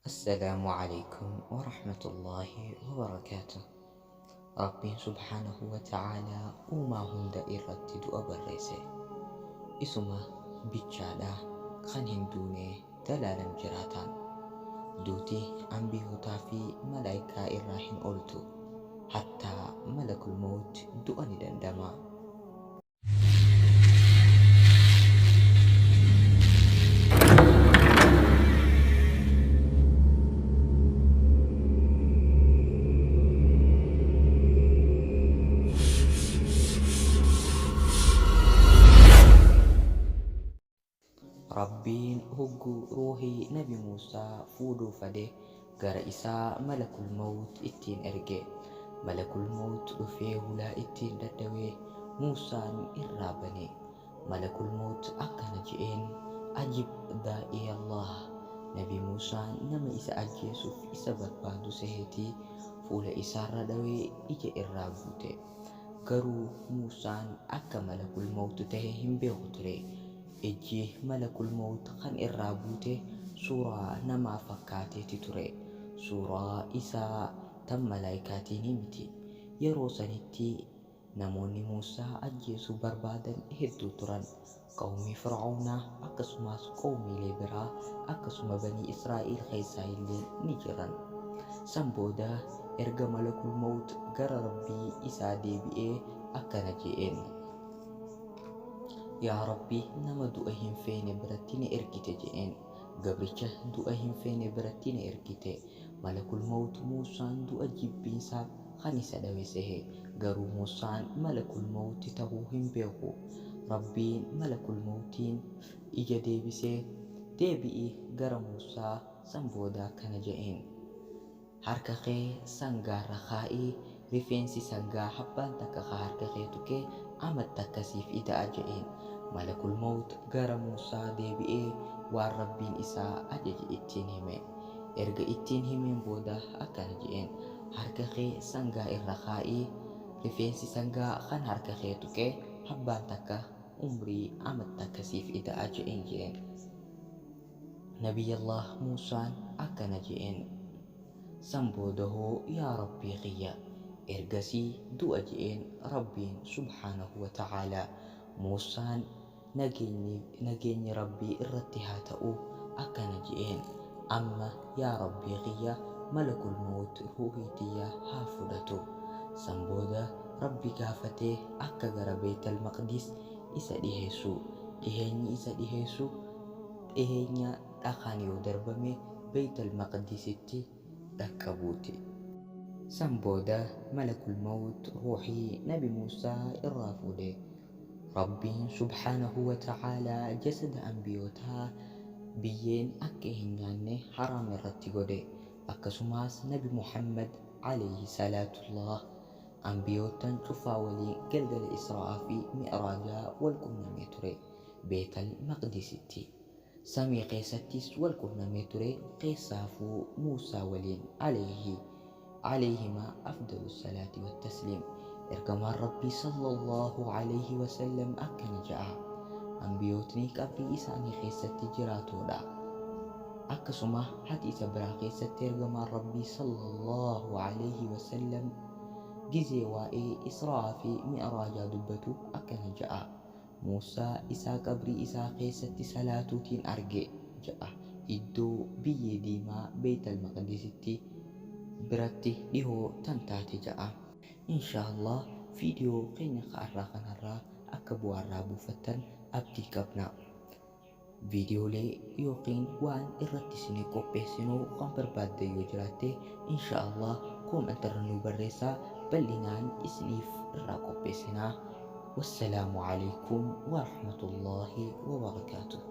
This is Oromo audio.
Assalamualaikum warahmatullahi wabarakatuh. Rabbiin subhaanahu wa ta'ala uumaa hunda irratti du'a barreesse. Isuma bichaadha kan hin duune dalaalam jiraatan. Duuti ambiyootaa fi malaayikaa irraa hin ooltu. Hattaa malakul mawt du'a ni dandama. Rabbiin hogguu ruuhii Nabi Muusaa fuudhuu fade gara isaa malakul mawt ittiin erge. Malakul mawt dhufee hulaa ittiin daddawee Muusaan irraa bane. Malakul mawt akkana je'een, ajib daa'ii Allah. Nabi Muusaan nama isa ajjeesuuf isa barbaadu seheetii fuula isaarra dhawee ija irraa buute. Garuu Muusaan akka malakul mawt tahe hin beeku ture. Ijji malakul mawt kan irraa buute suuraa namaa fakkaateeti ture. Suuraa isaa tan malaayikaatiin miti. Yeroo sanitti namoonni Muusaa ajjeesuu barbaadan hedduu turan. Qawmii Fir'aawnaa akkasumas qawmiilee biraa akkasuma banii Israa'el keessaa illee ni jiran. San booda erga malakul mawt gara Rabbii isaa deebi'ee akkana je'een, yaa Rabbi, nama du'a hin feene biratti ni ergite je'een. Gabricha du'a hin feene biratti ni ergite. Malakul mawt Muusaan du'a jibbiinsaaf kan isa dhawe sehe. Garuu Muusaan malakul mawt tahuu hin beeku. Rabbiin malakul mawtiin ija deebisee, deebi'i gara Muusaa. San booda kana je'een, harka kee sangaarra kaa'ii, rifeensi sangaa habbaan takka ka harka kee tuqee amad takkasiif ida'a je'een. Malakul mawt gara Muusaa deebi'ee waan Rabbiin isaa ajaje ittiin hime. Erga ittiin himeen booda akkana je'een, harka kee sangaa irra kaa'ii, rifeensi sangaa kan harka kee tuqee habbaan takka umrii amad takkasiif ida'a je'een. Nabiyallah Muusaan akkana je'een, san booda hoo yaa Rabbii kiyya. Ergasii du'a je'een Rabbiin subhaanahu wa ta'ala. Muusaan nageenyi Rabbii irratti haa ta'u akkana je'een, amma yaa Rabbii kiyya malakul mawt ruuhii tiyya haa fudhatu. San booda Rabbi gaafatee akka gara Beetal Maqdis isa dhiheessu. Dhiheenyi isa dhiheessu dhiheenya dhakaan yoo darbame Beetal Maqdisitti dhaqqabuuti. San booda malakul mawt ruuhii Nabi Muusaa irraa fuudhe. Rabbiin subhaanahu wa ta'ala jasada ambiyootaa biyyeen akka hin nyaanne haraam irratti godhe. Akkasumas Nabi Muhammad alayhi salaatullah ambiyootan cufaa waliin galgala Israa'aa fi Mi'raajaa wal qunnamee ture Beetal Maqdisitti. Samii keessattis wal qunnamee ture, keessaafuu Muusaa waliin alayhima afdalu salaati wa tasliim. Ergamaan Rabbii sallallahu alayhi wa sallam akkana ja'a, ambiyootni qabrii isaanii keessatti jiraatudha. Akkasuma hati isa biraa keessatti ergamaan Rabbii sallallahu alayhi wa sallam gizee waa'ee Israa'aa fi Mi'raajaa dubbatu akkana ja'a, Muusaa isaa qabrii isaa keessatti salaatuutiin arge ja'a, iddoo biyyee diimaa Beetal Maqdisitti biratti dhihoo tan taate ja'a. Inshaallah viidiyoo keenya ka'arraa kanarraa akka bu'aarraa buufattan abdii qabna. Viidiyoolee yookiin waan irratti isinii qopheessinuu kan barbaadde yoo jiraatte inshaallah koomentarra nu barreessaa, bal'inaan isiniif irraa qopheessinaa. Wassalaamu alaikum warahmatullahi wabarakatuh.